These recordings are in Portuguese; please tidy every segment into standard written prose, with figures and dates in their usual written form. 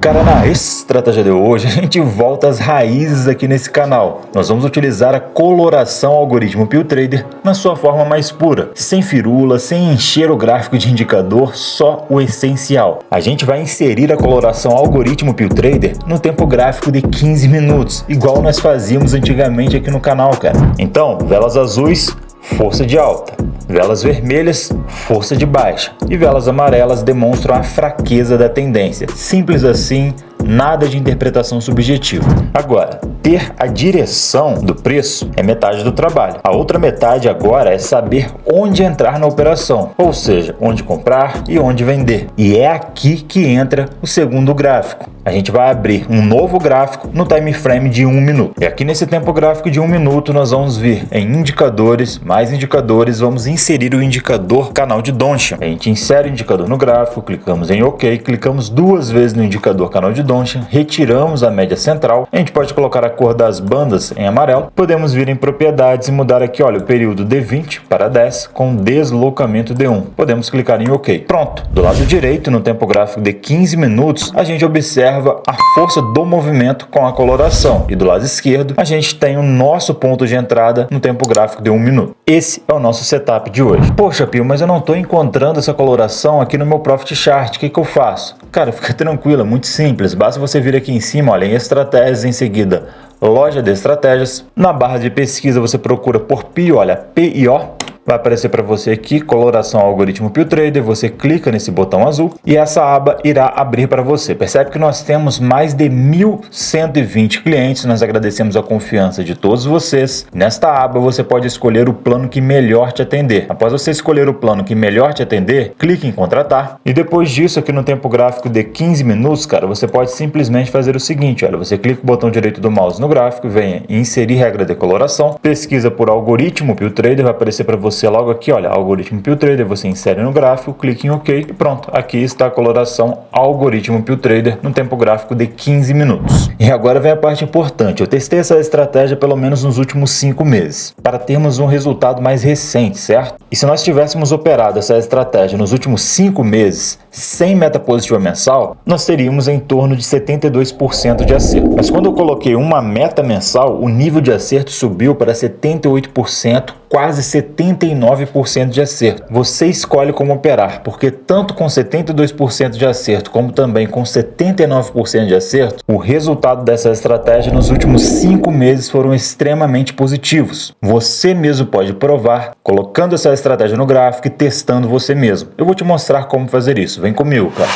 Cara, na estratégia de hoje a gente volta às raízes aqui nesse canal. Nós vamos utilizar a coloração algoritmo PillTrader na sua forma mais pura, sem firula, sem encher o gráfico de indicador, só o essencial. A gente vai inserir a coloração algoritmo PillTrader no tempo gráfico de 15 minutos, igual nós fazíamos antigamente aqui no canal, cara. Então, velas azuis, força de alta. Velas vermelhas, força de baixa. E velas amarelas demonstram a fraqueza da tendência. Simples assim, nada de interpretação subjetiva. Agora, ter a direção do preço é metade do trabalho. A outra metade agora é saber onde entrar na operação, ou seja, onde comprar e onde vender. E é aqui que entra o segundo gráfico. A gente vai abrir um novo gráfico no time frame de 1 minuto. E aqui nesse tempo gráfico de 1 minuto nós vamos vir em indicadores, mais indicadores, vamos inserir o indicador canal de Donchian. A gente insere o indicador no gráfico, clicamos em OK, clicamos 2 vezes no indicador canal de Donchian, retiramos a média central, a gente pode colocar a cor das bandas em amarelo, podemos vir em propriedades e mudar aqui, olha, o período de 20 para 10 com deslocamento de 1. Podemos clicar em OK. Pronto. Do lado direito, no tempo gráfico de 15 minutos, a gente observa a força do movimento com a coloração. E do lado esquerdo, a gente tem o nosso ponto de entrada no tempo gráfico de 1 minuto. Esse é o nosso setup de hoje. Poxa, Pio, mas eu não estou encontrando essa coloração aqui no meu Profit Chart. O que eu faço? Cara, fica tranquilo, é muito simples. Basta você vir aqui em cima, olha, em estratégias, em seguida, loja de estratégias. Na barra de pesquisa, você procura por Pio, olha, PIO. Vai aparecer para você aqui, coloração algoritmo PillTrader, você clica nesse botão azul e essa aba irá abrir para você. Percebe que nós temos mais de 1.120 clientes, nós agradecemos a confiança de todos vocês. Nesta aba você pode escolher o plano que melhor te atender. Após você escolher o plano que melhor te atender, clique em contratar e depois disso aqui no tempo gráfico de 15 minutos, cara, você pode simplesmente fazer o seguinte, olha, você clica o botão direito do mouse no gráfico, vem em inserir regra de coloração, pesquisa por algoritmo PillTrader, vai aparecer para você logo aqui, olha, algoritmo PillTrader, você insere no gráfico, clique em OK e pronto, aqui está a coloração algoritmo PillTrader no tempo gráfico de 15 minutos. E agora vem a parte importante, eu testei essa estratégia pelo menos nos últimos 5 meses, para termos um resultado mais recente, certo? E se nós tivéssemos operado essa estratégia nos últimos 5 meses, sem meta positiva mensal, nós teríamos em torno de 72% de acerto. Mas quando eu coloquei uma meta mensal, o nível de acerto subiu para 78%, quase 79% de acerto. Você escolhe como operar, porque tanto com 72% de acerto, como também com 79% de acerto, o resultado dessa estratégia nos últimos 5 meses foram extremamente positivos. Você mesmo pode provar, colocando essa estratégia no gráfico e testando você mesmo. Eu vou te mostrar como fazer isso. Vem comigo, cara.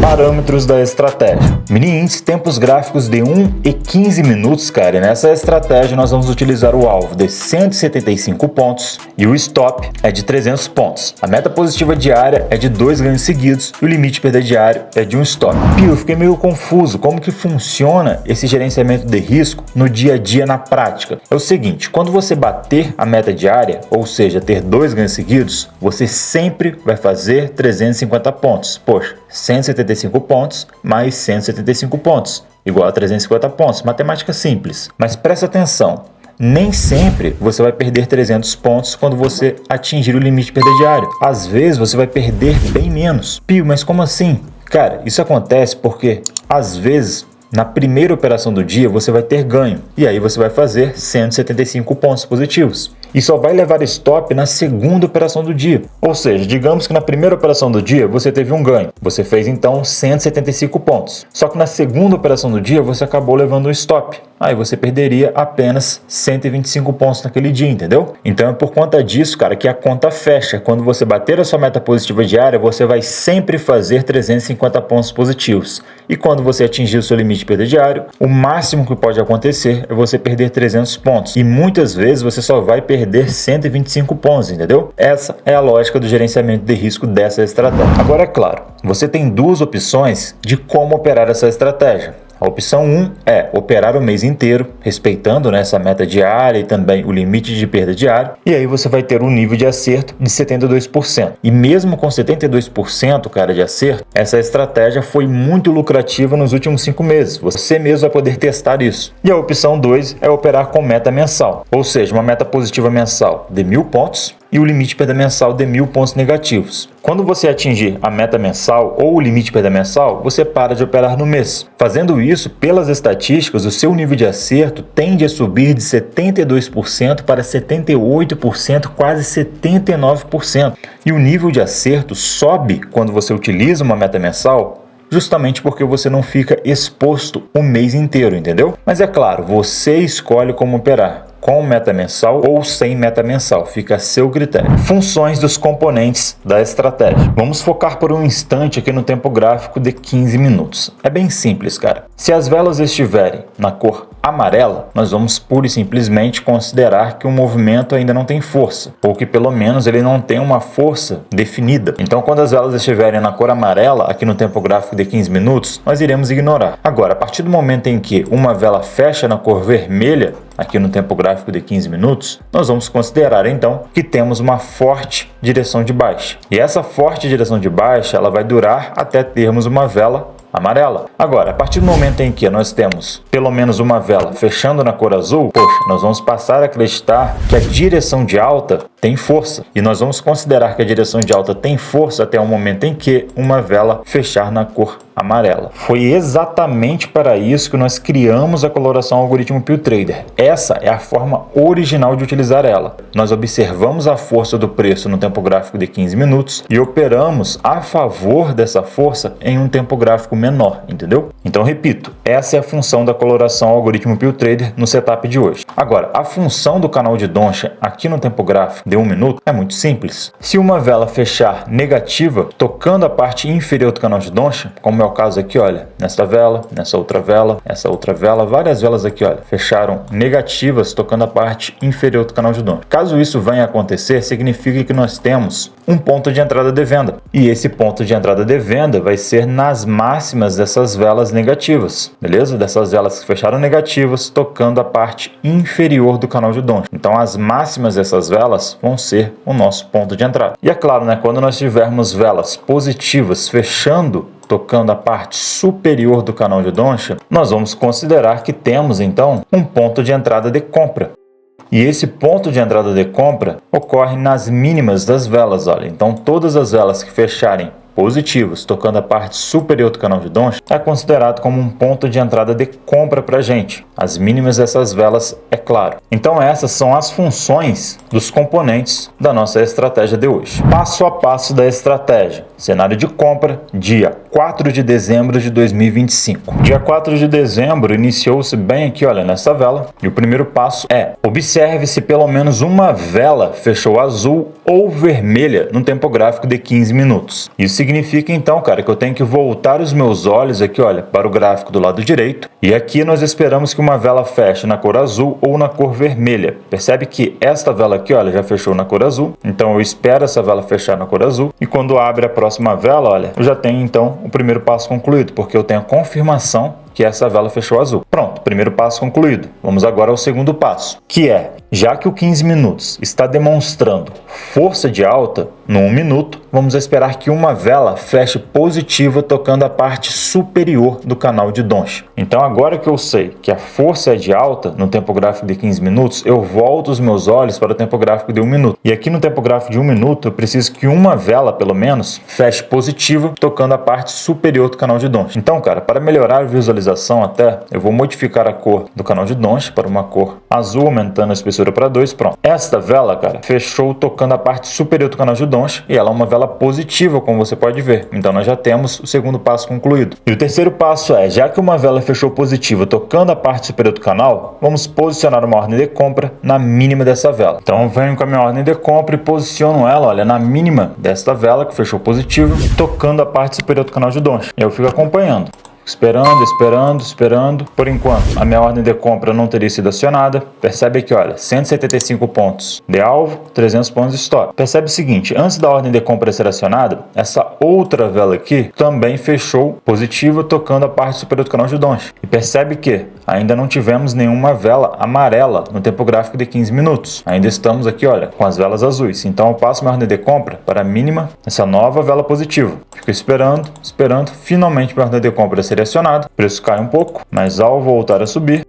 Parâmetros da estratégia. Mini índice, tempos gráficos de 1 e 15 minutos, cara. E nessa estratégia nós vamos utilizar o alvo de 175 pontos e o stop é de 300 pontos. A meta positiva diária é de 2 ganhos seguidos e o limite de perda diário é de 1 stop. Pio, eu fiquei meio confuso. Como que funciona esse gerenciamento de risco no dia a dia na prática? É o seguinte, quando você bater a meta diária, ou seja, ter 2 ganhos seguidos, você sempre vai fazer 350 pontos. Poxa, 175 pontos mais 175 pontos, igual a 350 pontos. Matemática simples. Mas presta atenção, nem sempre você vai perder 300 pontos quando você atingir o limite de perda diária. Às vezes você vai perder bem menos. Pio, mas como assim? Cara, isso acontece porque, às vezes, na primeira operação do dia você vai ter ganho. E aí você vai fazer 175 pontos positivos. E só vai levar stop na segunda operação do dia. Ou seja, digamos que na primeira operação do dia você teve um ganho. Você fez então 175 pontos. Só que na segunda operação do dia você acabou levando um stop. Aí você perderia apenas 125 pontos naquele dia, entendeu? Então é por conta disso, cara, que a conta fecha. Quando você bater a sua meta positiva diária, você vai sempre fazer 350 pontos positivos. E quando você atingir o seu limite de perda diário, o máximo que pode acontecer é você perder 300 pontos. E muitas vezes você só vai perder 125 pontos, entendeu? Essa é a lógica do gerenciamento de risco dessa estratégia. Agora, é claro, você tem 2 opções de como operar essa estratégia. A opção 1 é operar o mês inteiro, respeitando, né, essa meta diária e também o limite de perda diário, e aí você vai ter um nível de acerto de 72%. E mesmo com 72%, cara, de acerto, essa estratégia foi muito lucrativa nos últimos 5 meses. Você mesmo vai poder testar isso. E a opção 2 é operar com meta mensal, ou seja, uma meta positiva mensal de 1.000 pontos, e o limite perda mensal de 1.000 pontos negativos. Quando você atingir a meta mensal ou o limite perda mensal, você para de operar no mês. Fazendo isso, pelas estatísticas, o seu nível de acerto tende a subir de 72% para 78%, quase 79%. E o nível de acerto sobe quando você utiliza uma meta mensal, justamente porque você não fica exposto o mês inteiro, entendeu? Mas é claro, você escolhe como operar, com meta mensal ou sem meta mensal, fica a seu critério. Funções dos componentes da estratégia. Vamos focar por um instante aqui no tempo gráfico de 15 minutos. É bem simples, cara. Se as velas estiverem na cor amarela, nós vamos pura e simplesmente considerar que o movimento ainda não tem força, ou que pelo menos ele não tem uma força definida. Então, quando as velas estiverem na cor amarela, aqui no tempo gráfico de 15 minutos, nós iremos ignorar. Agora, a partir do momento em que uma vela fecha na cor vermelha, aqui no tempo gráfico de 15 minutos, nós vamos considerar então que temos uma forte direção de baixa. E essa forte direção de baixa, ela vai durar até termos uma vela amarela. Agora, a partir do momento em que nós temos pelo menos uma vela fechando na cor azul, poxa, nós vamos passar a acreditar que a direção de alta tem força. E nós vamos considerar que a direção de alta tem força até o momento em que uma vela fechar na cor amarela. Foi exatamente para isso que nós criamos a coloração algoritmo PillTrader. Essa é a forma original de utilizar ela. Nós observamos a força do preço no tempo gráfico de 15 minutos e operamos a favor dessa força em um tempo gráfico menor, entendeu? Então, repito, essa é a função da coloração algoritmo PillTrader no setup de hoje. Agora, a função do canal de Doncha aqui no tempo gráfico de 1 minuto é muito simples. Se uma vela fechar negativa, tocando a parte inferior do canal de Doncha, como é o caso aqui, olha, nessa vela, nessa outra vela, essa outra vela, várias velas aqui, olha, fecharam negativas tocando a parte inferior do canal de Doncha. Caso isso venha a acontecer, significa que nós temos um ponto de entrada de venda. E esse ponto de entrada de venda vai ser nas máximas dessas velas negativas, beleza? Dessas velas que fecharam negativas, tocando a parte inferior do canal de Doncha. Então, as máximas dessas velas vão ser o nosso ponto de entrada. E é claro, né, quando nós tivermos velas positivas fechando, tocando a parte superior do canal de Doncha, nós vamos considerar que temos, então, um ponto de entrada de compra. E esse ponto de entrada de compra ocorre nas mínimas das velas, olha. Então, todas as velas que fecharem positivos, tocando a parte superior do canal de Doncha, é considerado como um ponto de entrada de compra para a gente. As mínimas dessas velas, é claro. Então essas são as funções dos componentes da nossa estratégia de hoje. Passo a passo da estratégia. Cenário de compra, dia 4 de dezembro de 2025. Dia 4 de dezembro iniciou-se bem aqui, olha, nessa vela. E o primeiro passo é: observe se pelo menos uma vela fechou azul ou vermelha no tempo gráfico de 15 minutos. Isso significa então, cara, que eu tenho que voltar os meus olhos aqui, olha, para o gráfico do lado direito. E aqui nós esperamos que uma vela feche na cor azul ou na cor vermelha. Percebe que esta vela aqui, olha, já fechou na cor azul. Então eu espero essa vela fechar na cor azul. E quando abre a próxima vela, olha, eu já tenho então o primeiro passo concluído, porque eu tenho a confirmação que essa vela fechou azul. Pronto, primeiro passo concluído. Vamos agora ao segundo passo, que é, já que o 15 minutos está demonstrando força de alta, no 1 minuto, vamos esperar que uma vela feche positiva tocando a parte superior do canal de Doncha. Então agora que eu sei que a força é de alta no tempo gráfico de 15 minutos, eu volto os meus olhos para o tempo gráfico de 1 minuto. E aqui no tempo gráfico de 1 minuto, eu preciso que uma vela, pelo menos, feche positiva tocando a parte superior do canal de Doncha. Então, cara, para melhorar a visualização até, eu vou modificar a cor do canal de Doncha para uma cor azul, aumentando a espessura para 2, pronto. Esta vela, cara, fechou tocando a parte superior do canal de Doncha e ela é uma vela positiva, como você pode ver. Então nós já temos o segundo passo concluído. E o terceiro passo é, já que uma vela fechou positiva tocando a parte superior do canal, vamos posicionar uma ordem de compra na mínima dessa vela. Então eu venho com a minha ordem de compra e posiciono ela, olha, na mínima desta vela que fechou positivo, tocando a parte superior do canal de Doncha. E eu fico acompanhando. Esperando. Por enquanto, a minha ordem de compra não teria sido acionada. Percebe aqui, olha, 175 pontos de alvo, 300 pontos de stop. Percebe o seguinte, antes da ordem de compra ser acionada, essa outra vela aqui também fechou positiva, tocando a parte superior do canal de Doncha. E percebe que ainda não tivemos nenhuma vela amarela no tempo gráfico de 15 minutos. Ainda estamos aqui, olha, com as velas azuis. Então eu passo minha ordem de compra para a mínima, essa nova vela positiva. Fico esperando. Finalmente minha ordem de compra ser acionado, o preço cai um pouco, mas ao voltar a subir,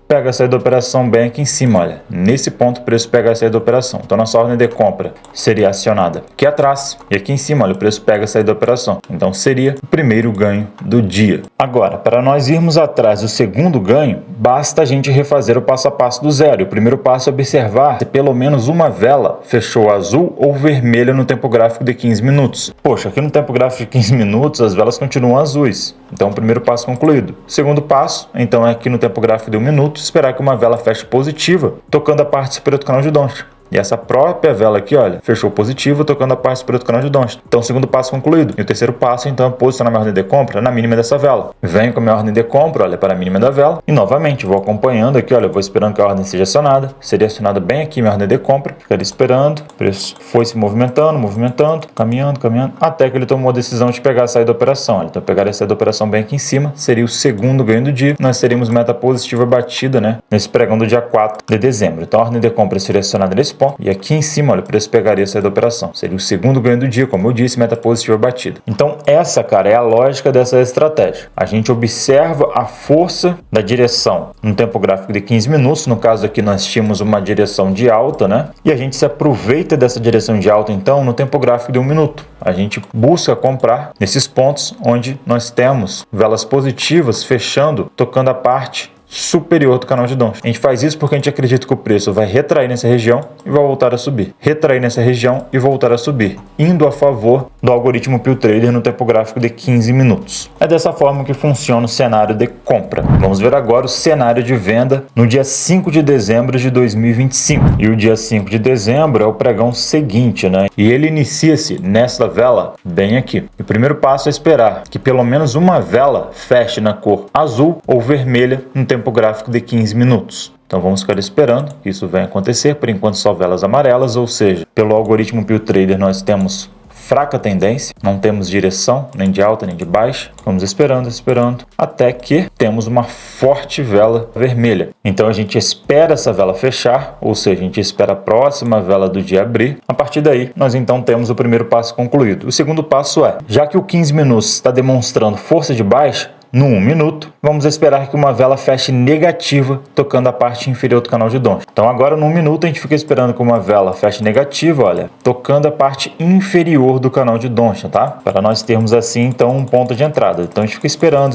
pega a saída da operação bem aqui em cima, olha. Nesse ponto o preço pega a saída da operação. Então nossa ordem de compra seria acionada aqui atrás e aqui em cima, olha, o preço pega a saída da operação. Então seria o primeiro ganho do dia. Agora, para nós irmos atrás do segundo ganho, basta a gente refazer o passo a passo do zero. E o primeiro passo é observar se pelo menos uma vela fechou azul ou vermelha no tempo gráfico de 15 minutos. Poxa, aqui no tempo gráfico de 15 minutos as velas continuam azuis. Então o primeiro passo concluído. O segundo passo, então, é aqui no tempo gráfico de 1 minuto, esperar que uma vela feche positiva, tocando a parte superior do canal de Donchian. E essa própria vela aqui, olha, fechou positivo, tocando a parte superior do canal de Donchian. Então, o segundo passo concluído. E o terceiro passo, então, é posicionar minha ordem de compra na mínima dessa vela. Venho com a minha ordem de compra, olha, para a mínima da vela. E, novamente, vou acompanhando aqui, olha, vou esperando que a ordem seja acionada. Seria acionada bem aqui minha ordem de compra. Ficaria esperando. O preço foi se movimentando, caminhando, até que ele tomou a decisão de pegar a saída da operação. Olha, então, pegar a saída da operação bem aqui em cima. Seria o segundo ganho do dia. Nós teríamos meta positiva batida, né, nesse pregão do dia 4 de dezembro. Então, a ordem de compra seria acionada nesse ponto. E aqui em cima, olha, o preço pegaria a saída da operação. Seria o segundo ganho do dia, como eu disse, meta positiva batida. Então essa, cara, é a lógica dessa estratégia. A gente observa a força da direção no tempo gráfico de 15 minutos. No caso aqui nós tínhamos uma direção de alta, né? E a gente se aproveita dessa direção de alta, então, no tempo gráfico de 1 minuto. A gente busca comprar nesses pontos onde nós temos velas positivas fechando, tocando a parte superior do canal de Donchian. A gente faz isso porque a gente acredita que o preço vai retrair nessa região e vai voltar a subir. Retrair nessa região e voltar a subir, indo a favor do algoritmo Pill Trader no tempo gráfico de 15 minutos. É dessa forma que funciona o cenário de compra. Vamos ver agora o cenário de venda no dia 5 de dezembro de 2025. E o dia 5 de dezembro é o pregão seguinte, né? E ele inicia-se nessa vela bem aqui. O primeiro passo é esperar que pelo menos uma vela feche na cor azul ou vermelha no tempo gráfico de 15 minutos. Então vamos ficar esperando que isso venha acontecer. Por enquanto só velas amarelas, ou seja, pelo algoritmo Pill Trader nós temos fraca tendência, não temos direção nem de alta nem de baixa. Vamos esperando, até que temos uma forte vela vermelha. Então a gente espera essa vela fechar, ou seja, a gente espera a próxima vela do dia abrir. A partir daí, nós então temos o primeiro passo concluído. O segundo passo é, já que o 15 minutos está demonstrando força de baixa, no 1 minuto, vamos esperar que uma vela feche negativa, tocando a parte inferior do canal de Donchian. Então agora no 1 minuto a gente fica esperando que uma vela feche negativa, olha, tocando a parte inferior do canal de Donchian, tá? Para nós termos assim então um ponto de entrada. Então a gente fica esperando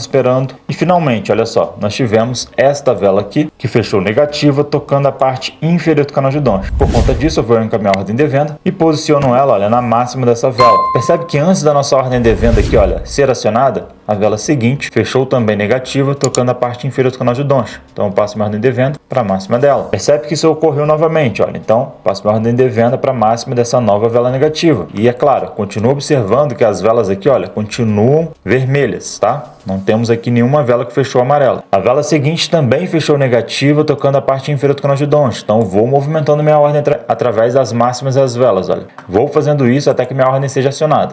e finalmente, olha só, nós tivemos esta vela aqui que fechou negativa, tocando a parte inferior do canal de Donchian. Por conta disso eu vou encaminhar a ordem de venda e posiciono ela, olha, na máxima dessa vela. Percebe que antes da nossa ordem de venda aqui, olha, ser acionada, a vela seguinte fechou também negativa, tocando a parte inferior do canal de Donchian. Então eu passo minha ordem de venda para a máxima dela. Percebe que isso ocorreu novamente, olha. Então passo minha ordem de venda para a máxima dessa nova vela negativa. E é claro, continuo observando que as velas aqui, olha, continuam vermelhas, tá? Não temos aqui nenhuma vela que fechou amarela. A vela seguinte também fechou negativa, tocando a parte inferior do canal de Donchian. Então vou movimentando minha ordem através das máximas das velas, olha. Vou fazendo isso até que minha ordem seja acionada.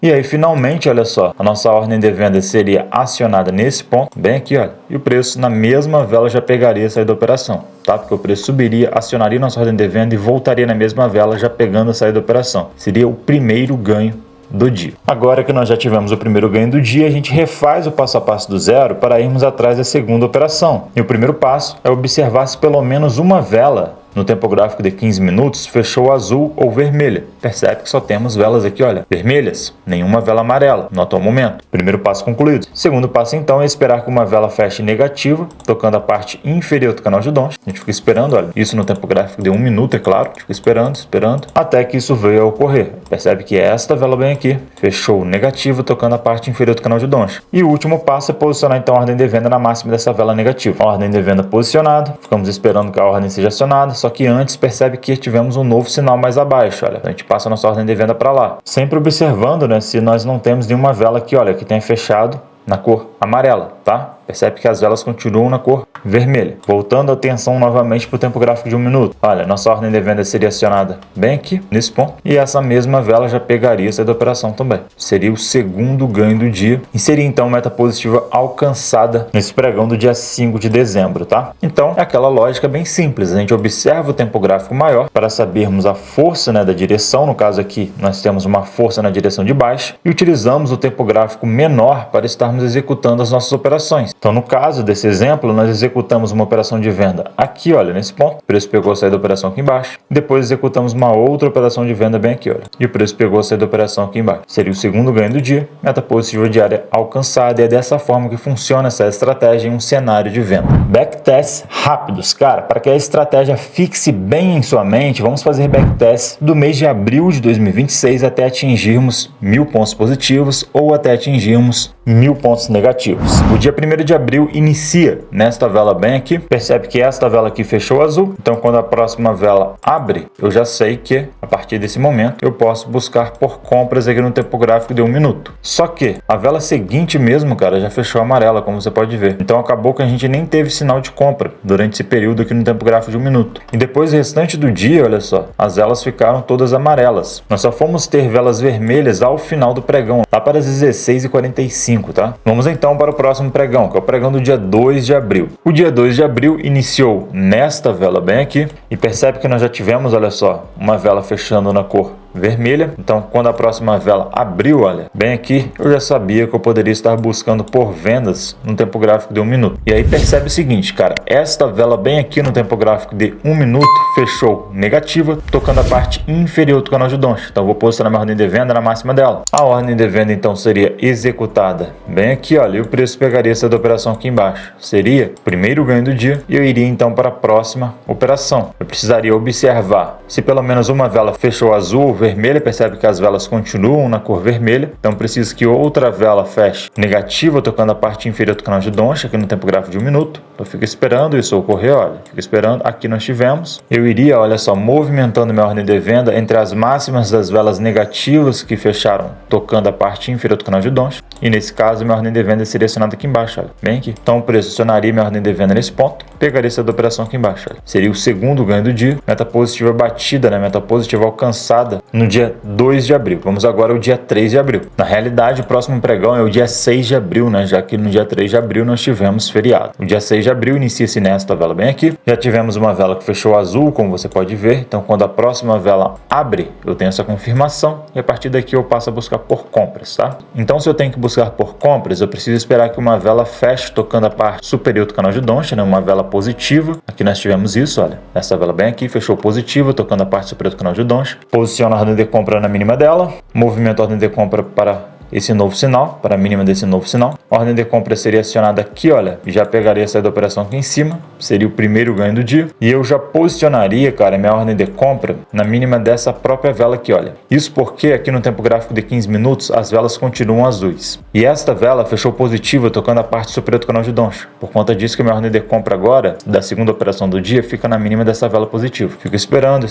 E aí, finalmente, olha só, a nossa ordem de venda seria acionada nesse ponto, bem aqui, olha, e o preço na mesma vela já pegaria a saída da operação, tá? Porque o preço subiria, acionaria nossa ordem de venda e voltaria na mesma vela já pegando a saída da operação. Seria o primeiro ganho do dia. Agora que nós já tivemos o primeiro ganho do dia, a gente refaz o passo a passo do zero para irmos atrás da segunda operação. E o primeiro passo é observar se pelo menos uma vela no tempo gráfico de 15 minutos fechou azul ou vermelha. Percebe que só temos velas aqui, olha, vermelhas, nenhuma vela amarela no atual momento. Primeiro passo concluído. Segundo passo então é esperar que uma vela feche negativa, tocando a parte inferior do canal de Donchian. A gente fica esperando, olha, isso no tempo gráfico de 1 minuto, é claro. A gente fica esperando, até que isso veio a ocorrer. Percebe que esta vela bem aqui fechou negativa, tocando a parte inferior do canal de Donchian. E o último passo é posicionar então a ordem de venda na máxima dessa vela negativa. A ordem de venda posicionada, ficamos esperando que a ordem seja acionada. Só que antes percebe que tivemos um novo sinal mais abaixo, olha, a gente passa a nossa ordem de venda para lá, sempre observando, né, se nós não temos nenhuma vela aqui, olha, que tenha fechado na cor amarela, tá? Percebe que as velas continuam na cor vermelha. Voltando a atenção novamente para o tempo gráfico de 1 minuto. Olha, nossa ordem de venda seria acionada bem aqui, nesse ponto. E essa mesma vela já pegaria essa da operação também. Seria o segundo ganho do dia. E seria então meta positiva alcançada nesse pregão do dia 5 de dezembro, tá? Então, é aquela lógica bem simples. A gente observa o tempo gráfico maior para sabermos a força, né, da direção. No caso aqui, nós temos uma força na direção de baixo. E utilizamos o tempo gráfico menor para estarmos executando as nossas operações. Então, no caso desse exemplo, nós executamos uma operação de venda aqui, olha, nesse ponto. O preço pegou a saída da operação aqui embaixo. Depois executamos uma outra operação de venda bem aqui, olha. E o preço pegou a saída da operação aqui embaixo. Seria o segundo ganho do dia, meta positiva diária alcançada. E é dessa forma que funciona essa estratégia em um cenário de venda. Backtests rápidos, cara. Para que a estratégia fixe bem em sua mente, vamos fazer backtests do mês de abril de 2026 até atingirmos 1000 pontos positivos ou até atingirmos 1000 pontos negativos. O dia 1º de abril inicia nesta vela bem aqui. Percebe que esta vela aqui fechou azul. Então, quando a próxima vela abre, eu já sei que a partir desse momento eu posso buscar por compras aqui no tempo gráfico de 1 minuto. Só que a vela seguinte mesmo, cara, já fechou amarela, como você pode ver. Então, acabou que a gente nem teve sinal de compra durante esse período aqui no tempo gráfico de 1 minuto. E depois, o restante do dia, olha só, as velas ficaram todas amarelas. Nós só fomos ter velas vermelhas ao final do pregão, lá para as 16h45, tá? Vamos então para o próximo pregão, que é o pregão do dia 2 de abril. O dia 2 de abril iniciou nesta vela bem aqui e percebe que nós já tivemos, olha só, uma vela fechando na cor vermelha. Então, quando a próxima vela abriu, olha, bem aqui, eu já sabia que eu poderia estar buscando por vendas no tempo gráfico de 1 minuto. E aí percebe o seguinte, cara, esta vela bem aqui no tempo gráfico de 1 minuto fechou negativa, tocando a parte inferior do canal de Donchi. Então, eu vou posicionar minha ordem de venda na máxima dela. A ordem de venda, então, seria executada bem aqui, olha, e o preço pegaria essa da operação aqui embaixo. Seria o primeiro ganho do dia e eu iria, então, para a próxima operação. Eu precisaria observar se pelo menos uma vela fechou azul, vermelha, percebe que as velas continuam na cor vermelha, então preciso que outra vela feche negativa, tocando a parte inferior do canal de Donchi, aqui no tempo gráfico de 1 minuto. Eu fico esperando isso ocorrer, olha, fico esperando, aqui nós tivemos. Eu iria, olha só, movimentando minha ordem de venda entre as máximas das velas negativas que fecharam, tocando a parte inferior do canal de Donchi, e nesse caso minha ordem de venda seria acionada aqui embaixo, olha, bem aqui. Então o preço acionaria minha ordem de venda nesse ponto, pegaria essa da operação aqui embaixo, olha. Seria o segundo ganho do dia, meta positiva batida, né, meta positiva alcançada no dia 2 de abril. Vamos agora ao dia 3 de abril. Na realidade, o próximo pregão é o dia 6 de abril, né? Já que no dia 3 de abril nós tivemos feriado. O dia 6 de abril inicia-se nesta vela bem aqui. Já tivemos uma vela que fechou azul, como você pode ver. Então, quando a próxima vela abre, eu tenho essa confirmação e a partir daqui eu passo a buscar por compras, tá? Então, se eu tenho que buscar por compras, eu preciso esperar que uma vela feche tocando a parte superior do canal de Donchi, né? Uma vela positiva. Aqui nós tivemos isso, olha. Essa vela bem aqui fechou positiva, tocando a parte superior do canal de Donchi. Posiciona a ordem de compra na mínima dela, movimento a ordem de compra para esse novo sinal, para a mínima desse novo sinal. A ordem de compra seria acionada aqui, olha, já pegaria essa da operação aqui em cima, seria o primeiro ganho do dia, e eu já posicionaria, cara, minha ordem de compra na mínima dessa própria vela aqui, olha. Isso porque aqui no tempo gráfico de 15 minutos, as velas continuam azuis. E esta vela fechou positiva, tocando a parte superior do canal de Donchi. Por conta disso que a minha ordem de compra agora, da segunda operação do dia, fica na mínima dessa vela positiva. Fico esperando,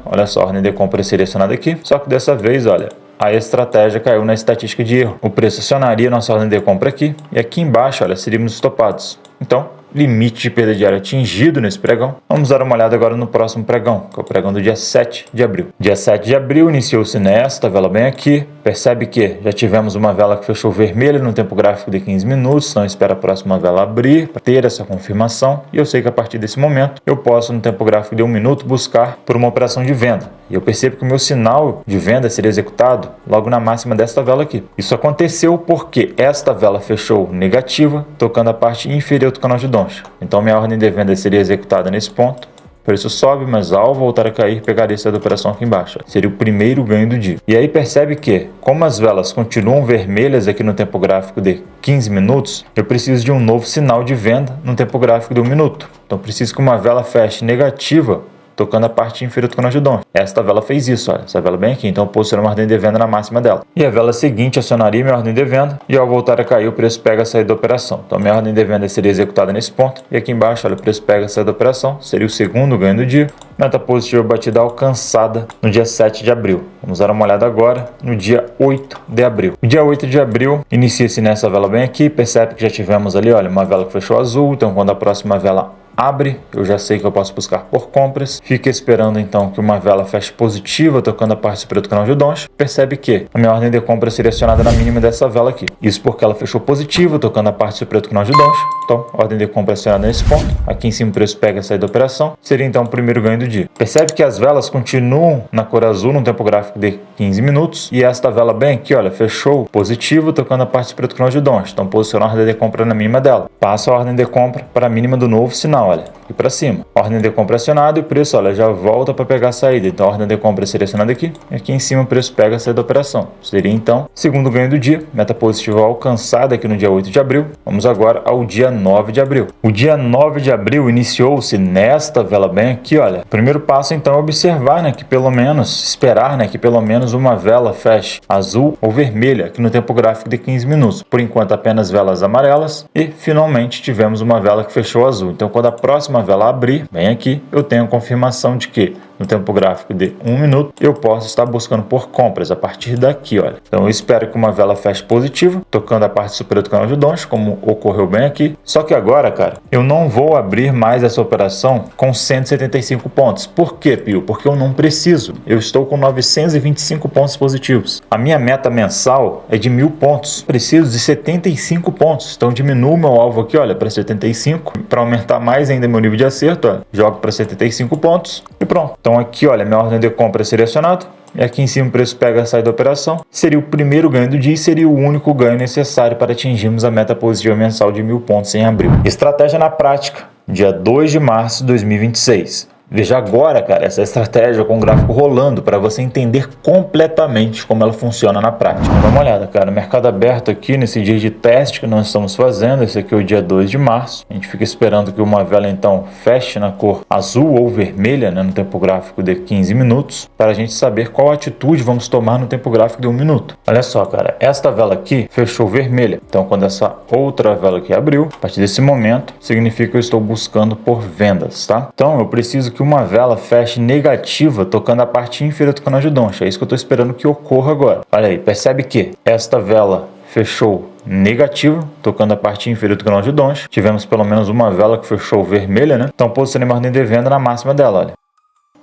olha só, a ordem de compra seria acionada aqui, só que dessa vez, olha, a estratégia caiu na estatística de erro. O preço acionaria nossa ordem de compra aqui e aqui embaixo, olha, seríamos estopados. Então, limite de perda diária atingido nesse pregão. Vamos dar uma olhada agora no próximo pregão, que é o pregão do dia 7 de abril. Dia 7 de abril iniciou-se nesta vela bem aqui. Percebe que já tivemos uma vela que fechou vermelha no tempo gráfico de 15 minutos, então espera a próxima vela abrir para ter essa confirmação. E eu sei que a partir desse momento eu posso, no tempo gráfico de 1 minuto, buscar por uma operação de venda. E eu percebo que o meu sinal de venda seria executado logo na máxima desta vela aqui. Isso aconteceu porque esta vela fechou negativa, tocando a parte inferior do canal de Donchi. Então minha ordem de venda seria executada nesse ponto. O preço sobe, mas ao voltar a cair, pegaria essa da operação aqui embaixo. Seria o primeiro ganho do dia. E aí percebe que, como as velas continuam vermelhas aqui no tempo gráfico de 15 minutos, eu preciso de um novo sinal de venda no tempo gráfico de 1 minuto. Então preciso que uma vela feche negativa, tocando a parte inferior do canal de Donchi. Esta vela fez isso, olha, essa vela bem aqui, então eu posiciono uma ordem de venda na máxima dela. E a vela seguinte acionaria minha ordem de venda e ao voltar a cair o preço pega a saída da operação. Então minha ordem de venda seria executada nesse ponto e aqui embaixo, olha, o preço pega a saída da operação, seria o segundo ganho do dia. Meta positiva batida alcançada no dia 7 de abril. Vamos dar uma olhada agora no dia 8 de abril. O dia 8 de abril inicia-se nessa vela bem aqui, percebe que já tivemos ali, olha, uma vela que fechou azul, então quando a próxima vela abre, eu já sei que eu posso buscar por compras. Fica esperando então que uma vela feche positiva, tocando a parte superior do canal de Doncha. Percebe que a minha ordem de compra seria acionada na mínima dessa vela aqui. Isso porque ela fechou positiva, tocando a parte superior do canal de Doncha. Então, ordem de compra acionada nesse ponto. Aqui em cima o preço pega a saída da operação. Seria então o primeiro ganho do dia. Percebe que as velas continuam na cor azul no tempo gráfico de 15 minutos. E esta vela bem aqui, olha, fechou positivo, tocando a parte superior do canal de Doncha. Então, posiciona a ordem de compra na mínima dela. Passa a ordem de compra para a mínima do novo sinal, olha, e para cima. Ordem de compra acionada e o preço, olha, já volta para pegar a saída. Então, a ordem de compra seria acionada aqui. E aqui em cima o preço pega a saída da operação. Seria então segundo ganho do dia. Meta positiva alcançada aqui no dia 8 de abril. Vamos agora ao dia 9 de abril. O dia 9 de abril iniciou-se nesta vela bem aqui, olha. O primeiro passo então é observar, né, que pelo menos, esperar, né, que pelo menos uma vela feche azul ou vermelha aqui no tempo gráfico de 15 minutos. Por enquanto apenas velas amarelas e finalmente tivemos uma vela que fechou azul. Então quando a próxima vela abrir, bem aqui, eu tenho confirmação de que no tempo gráfico de 1 minuto, eu posso estar buscando por compras a partir daqui, olha. Então eu espero que uma vela feche positiva, tocando a parte superior do canal de Doncha, como ocorreu bem aqui. Só que agora, cara, eu não vou abrir mais essa operação com 175 pontos. Por quê, Pio? Porque eu não preciso. Eu estou com 925 pontos positivos. A minha meta mensal é de 1.000 pontos. Preciso de 75 pontos. Então diminuo meu alvo aqui, olha, para 75. Para aumentar mais ainda meu nível de acerto, olha, jogo para 75 pontos e pronto. Então aqui, olha, minha ordem de compra seria acionada. E aqui em cima o preço pega a saída da operação. Seria o primeiro ganho do dia e seria o único ganho necessário para atingirmos a meta positiva mensal de 1.000 pontos em abril. Estratégia na prática, dia 2 de março de 2026. Veja agora, cara, essa estratégia com o gráfico rolando para você entender completamente como ela funciona na prática. Dá uma olhada, cara, mercado aberto aqui nesse dia de teste que nós estamos fazendo. Esse aqui é o dia 2 de março. A gente fica esperando que uma vela então feche na cor azul ou vermelha, né, no tempo gráfico de 15 minutos, para a gente saber qual atitude vamos tomar no tempo gráfico de 1 minuto. Olha só, cara, esta vela aqui fechou vermelha. Então quando essa outra vela aqui abriu, a partir desse momento, significa que eu estou buscando por vendas, tá? Então eu preciso que uma vela feche negativa tocando a parte inferior do canal de Doncha. É isso que eu estou esperando que ocorra agora. Olha aí, percebe que esta vela fechou negativo, tocando a parte inferior do canal de Doncha. Tivemos pelo menos uma vela que fechou vermelha, né? Então posicionei minha ordem de venda na máxima dela, olha.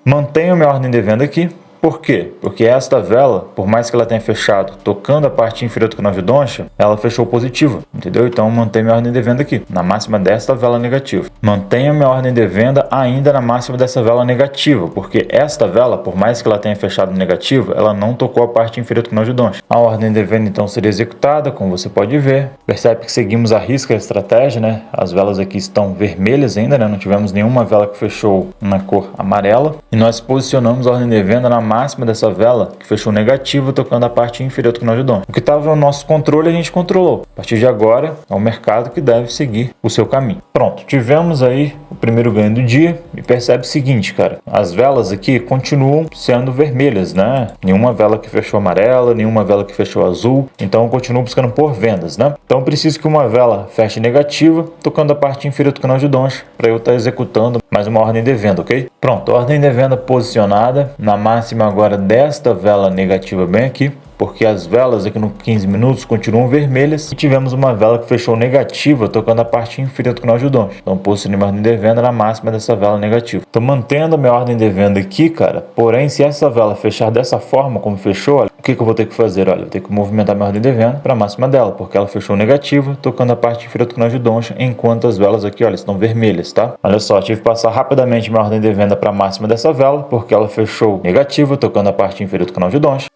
Mantenho minha ordem de venda aqui. Por quê? Porque esta vela, por mais que ela tenha fechado tocando a parte inferior do canal de Doncha, ela fechou positiva, entendeu? Então mantenho minha ordem de venda aqui, na máxima desta vela negativa. Mantenho minha ordem de venda ainda na máxima dessa vela negativa, porque esta vela, por mais que ela tenha fechado negativa, ela não tocou a parte inferior do canal de Doncha. A ordem de venda então seria executada, como você pode ver. Percebe que seguimos a risca a estratégia, né? As velas aqui estão vermelhas ainda, né? Não tivemos nenhuma vela que fechou na cor amarela. E nós posicionamos a ordem de venda na máxima dessa vela que fechou negativo, tocando a parte inferior do canal de Doncha. O que estava no nosso controle a gente controlou. A partir de agora é o mercado que deve seguir o seu caminho. Pronto, tivemos aí o primeiro ganho do dia e percebe o seguinte, cara, as velas aqui continuam sendo vermelhas, né? Nenhuma vela que fechou amarela, nenhuma vela que fechou azul, então eu continuo buscando por vendas, né? Então eu preciso que uma vela feche negativa, tocando a parte inferior do canal de Doncha, para eu estar executando mais uma ordem de venda, ok? Pronto, ordem de venda posicionada na máxima agora desta vela negativa bem aqui, porque as velas aqui no 15 minutos continuam vermelhas e tivemos uma vela que fechou negativa tocando a parte inferior do canal de Doncha. Então posicionei minha ordem de venda na máxima dessa vela negativa. Estou mantendo a minha ordem de venda aqui, cara, porém se essa vela fechar dessa forma como fechou, olha, o que eu vou ter que fazer? Olha, eu vou ter que movimentar minha ordem de venda para a máxima dela, porque ela fechou negativa tocando a parte inferior do canal de Doncha, enquanto as velas aqui, olha, estão vermelhas, tá? Olha só, tive que passar rapidamente minha ordem de venda para a máxima dessa vela, porque ela fechou negativa tocando a parte inferior do canal de Doncha.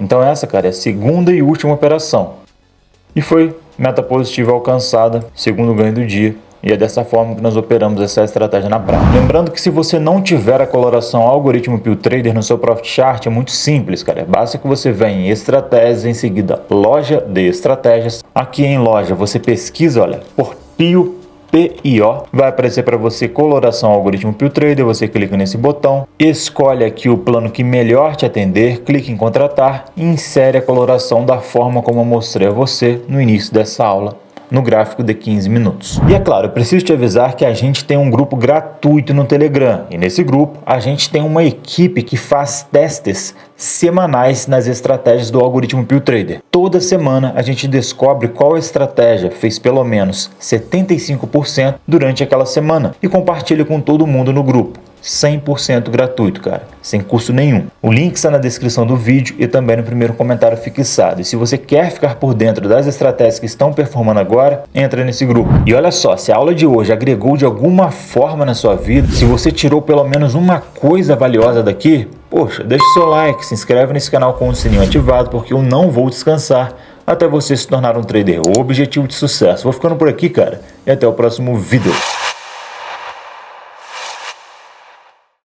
Então essa, cara, é a segunda e última operação. E foi meta positiva alcançada, segundo ganho do dia. E é dessa forma que nós operamos essa estratégia na prática. Lembrando que se você não tiver a coloração algoritmo PillTrader no seu Profit Chart, é muito simples, cara. Basta que você venha em estratégias, em seguida loja de estratégias. Aqui em loja você pesquisa, olha, por PIO, PIO, vai aparecer para você coloração algoritmo PillTrader, você clica nesse botão, escolhe aqui o plano que melhor te atender, clique em contratar e insere a coloração da forma como eu mostrei a você no início dessa aula no gráfico de 15 minutos. E é claro, eu preciso te avisar que a gente tem um grupo gratuito no Telegram, e nesse grupo a gente tem uma equipe que faz testes semanais nas estratégias do algoritmo PillTrader. Toda semana a gente descobre qual estratégia fez pelo menos 75% durante aquela semana e compartilha com todo mundo no grupo. 100% gratuito, cara, sem custo nenhum. O link está na descrição do vídeo e também no primeiro comentário fixado. E se você quer ficar por dentro das estratégias que estão performando agora, entra nesse grupo. E olha só, se a aula de hoje agregou de alguma forma na sua vida, se você tirou pelo menos uma coisa valiosa daqui, poxa, deixa o seu like, se inscreve nesse canal com o sininho ativado, porque eu não vou descansar até você se tornar um trader objetivo de sucesso. Vou ficando por aqui, cara, e até o próximo vídeo.